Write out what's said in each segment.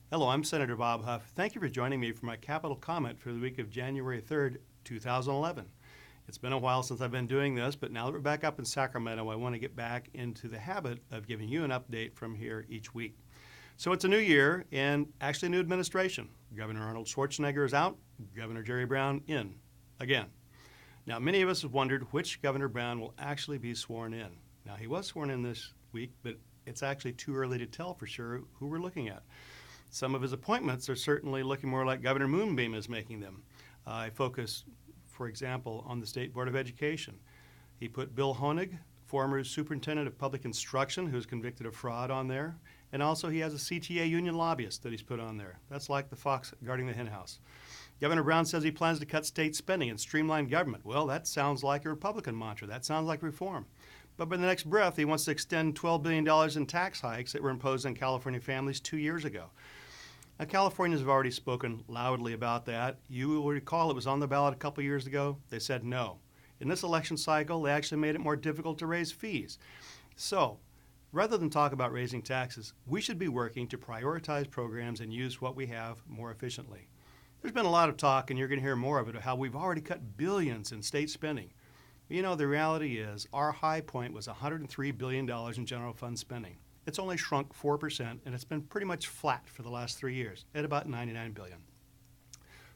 Hello, I'm Senator Bob Huff. Thank you for joining me for my capital comment for the week of January 3rd, 2011. It's been a while since I've been doing this, but now that we're back up in Sacramento, I want to get back into the habit of giving you an update from here each week. So it's a new year and actually a new administration. Governor Arnold Schwarzenegger is out, Governor Jerry Brown in again. Now, many of us have wondered which Governor Brown will actually be sworn in. Now, he was sworn in this week, but it's actually too early to tell for sure who we're looking at. Some of his appointments are certainly looking more like Governor Moonbeam is making them. I focus, for example, on the State Board of Education. He put Bill Honig, former Superintendent of Public Instruction, who's convicted of fraud, on there. And also he has a CTA union lobbyist that he's put on there. That's like the fox guarding the henhouse. Governor Brown says he plans to cut state spending and streamline government. Well, that sounds like a Republican mantra. That sounds like reform. But by the next breath, he wants to extend $12 billion in tax hikes that were imposed on California families 2 years ago. Now, Californians have already spoken loudly about that. You will recall it was on the ballot a couple years ago. They said no. In this election cycle, they actually made it more difficult to raise fees. So, rather than talk about raising taxes, we should be working to prioritize programs and use what we have more efficiently. There's been a lot of talk, and you're going to hear more of it, of how we've already cut billions in state spending. You know, the reality is our high point was $103 billion in general fund spending. It's only shrunk 4%, and it's been pretty much flat for the last 3 years at about $99 billion.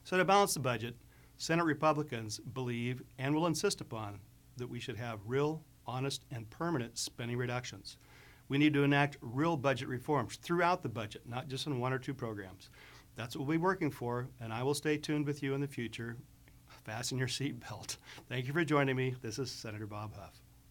So to balance the budget, Senate Republicans believe and will insist upon that we should have real, honest, and permanent spending reductions. We need to enact real budget reforms throughout the budget, not just in one or two programs. That's what we'll be working for, and I will stay tuned with you in the future. Fasten your seatbelt. Thank you for joining me. This is Senator Bob Huff.